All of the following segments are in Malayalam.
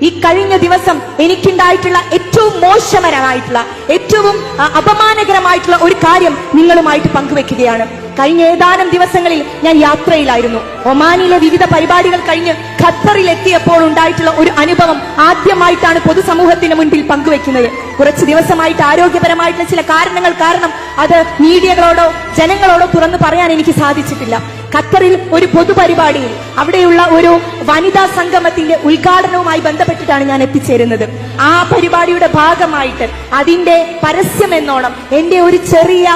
ഈ കഴിഞ്ഞ ദിവസം എനിക്കുണ്ടായിട്ടുള്ള ഏറ്റവും മോശകരമായിട്ടുള്ള, ഏറ്റവും അപമാനകരമായിട്ടുള്ള ഒരു കാര്യം നിങ്ങളുമായിട്ട് പങ്കുവെക്കുകയാണ്. കഴിഞ്ഞ ഏതാനും ദിവസങ്ങളിൽ ഞാൻ യാത്രയിലായിരുന്നു. ഒമാനിലെ വിവിധ പരിപാടികൾ കഴിഞ്ഞ് ഖത്തറിൽ എത്തിയപ്പോൾ ഉണ്ടായിട്ടുള്ള ഒരു അനുഭവം ആദ്യമായിട്ടാണ് പൊതുസമൂഹത്തിന് മുൻപിൽ പങ്കുവെക്കുന്നത്. കുറച്ച് ദിവസമായിട്ട് ആരോഗ്യപരമായിട്ടുള്ള ചില കാരണങ്ങൾ കാരണം അത് മീഡിയകളോടോ ജനങ്ങളോടോ തുറന്നു പറയാൻ എനിക്ക് സാധിച്ചിട്ടില്ല. ഖത്തറിൽ ഒരു പൊതുപരിപാടിയിൽ അവിടെയുള്ള ഒരു വനിതാ സംഗമത്തിന്റെ ഉദ്ഘാടനവുമായി ബന്ധപ്പെട്ടിട്ടാണ് ഞാൻ എത്തിച്ചേരുന്നത്. ആ പരിപാടിയുടെ ഭാഗമായിട്ട് അതിന്റെ പരസ്യം എന്നോണം എന്റെ ഒരു ചെറിയ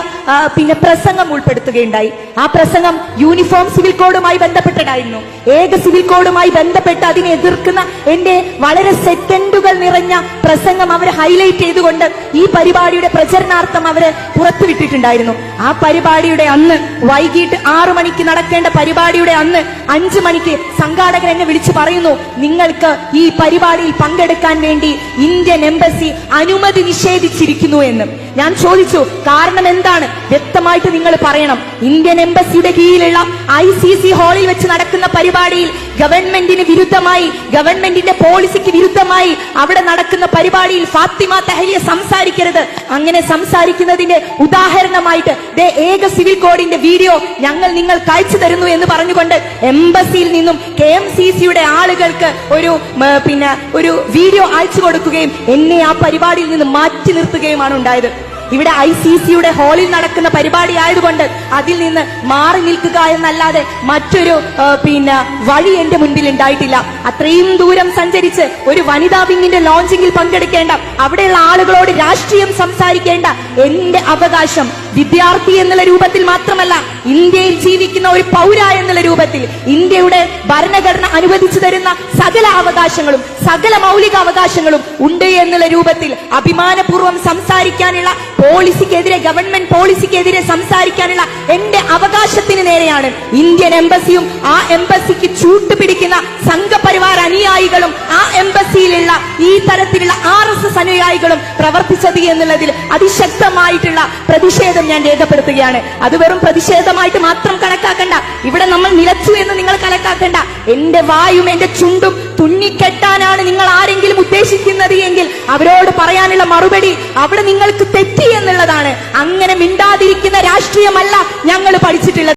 പ്രസംഗം ഉൾപ്പെടുത്തുകയുണ്ടായി. ആ പ്രസംഗം യൂണിഫോം സിവിൽ കോഡുമായി ബന്ധപ്പെട്ടതായിരുന്നു. ഏക സിവിൽ കോഡുമായി ബന്ധപ്പെട്ട് അതിനെ എതിർക്കുന്ന എന്റെ വളരെ സെക്കൻഡുകൾ നിറഞ്ഞ പ്രസംഗം അവർ ഹൈലൈറ്റ് ചെയ്തുകൊണ്ട് ഈ പരിപാടിയുടെ പ്രചരണാർത്ഥം അവര് പുറത്തുവിട്ടിട്ടുണ്ടായിരുന്നു. ആ പരിപാടിയുടെ അന്ന് വൈകിട്ട് 6 മണിക്ക് നടക്കേണ്ട പരിപാടിയുടെ അന്ന് 5 മണിക്ക് സംഘാടകർ എന്നെ വിളിച്ചു പറയുന്നു, നിങ്ങൾക്ക് ഈ പരിപാടിയിൽ പങ്കെടുക്കാൻ വേണ്ടി ഇന്ത്യൻ എംബസി അനുമതി നിഷേധിച്ചിരിക്കുന്നു എന്ന്. ഞാൻ ചോദിച്ചു, കാരണം എന്താണ്? വ്യക്തമായിട്ട് നിങ്ങൾ പറയണം. ഇന്ത്യൻ എംബസിയുടെ കീഴിലുള്ള ICC ഹാളിൽ വെച്ച് നടക്കുന്ന പരിപാടിയിൽ ഗവൺമെന്റിന് വിരുദ്ധമായി, ഗവൺമെന്റിന്റെ പോളിസിക്ക് വിരുദ്ധമായി അവിടെ നടക്കുന്ന പരിപാടിയിൽ ഫാത്തിമ തഹലിയ സംസാരിക്കരുത്. അങ്ങനെ സംസാരിക്കുന്നതിന്റെ ഉദാഹരണമായിട്ട് ഏക സിവിൽ കോഡിന്റെ വീഡിയോ ഞങ്ങൾ നിങ്ങൾക്ക് അയച്ചു തരുന്നു എന്ന് പറഞ്ഞുകൊണ്ട് എംബസിയിൽ നിന്നും KMCCയുടെ ആളുകൾക്ക് ഒരു വീഡിയോ അയച്ചു കൊടുക്കുകയും എന്നെ ആ പരിപാടിയിൽ നിന്ന് മാറ്റി നിർത്തുകയുമാണ് ഉണ്ടായത്. ഇവിടെ ICCയുടെ ഹാളിൽ നടക്കുന്ന പരിപാടി ആയതുകൊണ്ട് അതിൽ നിന്ന് മാറി നിൽക്കുക എന്നല്ലാതെ മറ്റൊരു വഴി എന്റെ മുൻപിൽ ഉണ്ടായിട്ടില്ല. അത്രയും ദൂരം സഞ്ചരിച്ച് ഒരു വനിതാ വിങ്ങിന്റെ ലോഞ്ചിങ്ങിൽ പങ്കെടുക്കേണ്ട, അവിടെയുള്ള ആളുകളോട് രാഷ്ട്രീയം സംസാരിക്കേണ്ട എന്റെ അവകാശം വിദ്യാർത്ഥി എന്നുള്ള രൂപത്തിൽ മാത്രമല്ല, ഇന്ത്യയിൽ ജീവിക്കുന്ന ഒരു പൗര എന്നുള്ള രൂപത്തിൽ ഇന്ത്യയുടെ ഭരണഘടന അനുവദിച്ചു തരുന്ന സകല അവകാശങ്ങളും സകല മൗലിക അവകാശങ്ങളും ഉണ്ട് എന്നുള്ള രൂപത്തിൽ അഭിമാനപൂർവ്വം സംസാരിക്കാനുള്ള പോളിസിക്കെതിരെ, ഗവൺമെന്റ് പോളിസിക്കെതിരെ സംസാരിക്കാനുള്ള എന്റെ അവകാശത്തിന് നേരെയാണ് ഇന്ത്യൻ എംബസിയും ആ എംബസിക്ക് ചൂട്ടുപിടിക്കുന്ന സംഘപരിവാർ അനുയായികളും ആ എംബസിയിലുള്ള ഈ തരത്തിലുള്ള RSS അനുയായികളും പ്രവർത്തിച്ചത് എന്നുള്ളതിൽ അതിശക്തമായിട്ടുള്ള പ്രതിഷേധം ഞാൻ രേഖപ്പെടുത്തുകയാണ്. അത് വെറും പ്രതിഷേധമായിട്ട് മാത്രം കണക്കാക്കണ്ട. ഇവിടെ നമ്മൾ നിലച്ചു എന്ന് നിങ്ങൾ കണക്കാക്കണ്ട. എന്റെ വായും എന്റെ ചുണ്ടും തുന്നിക്കെട്ടാനാണ് നിങ്ങൾ ആരെങ്കിലും ഉദ്ദേശിക്കുന്നത് എങ്കിൽ അവരോട് പറയാനുള്ള മറുപടി അവിടെ നിങ്ങൾക്ക് തെറ്റി എന്നുള്ളതാണ്. അങ്ങനെ മിണ്ടാതിരിക്കുന്ന രാഷ്ട്രീയമല്ല ഞങ്ങൾ പഠിച്ചിട്ടുള്ളത്.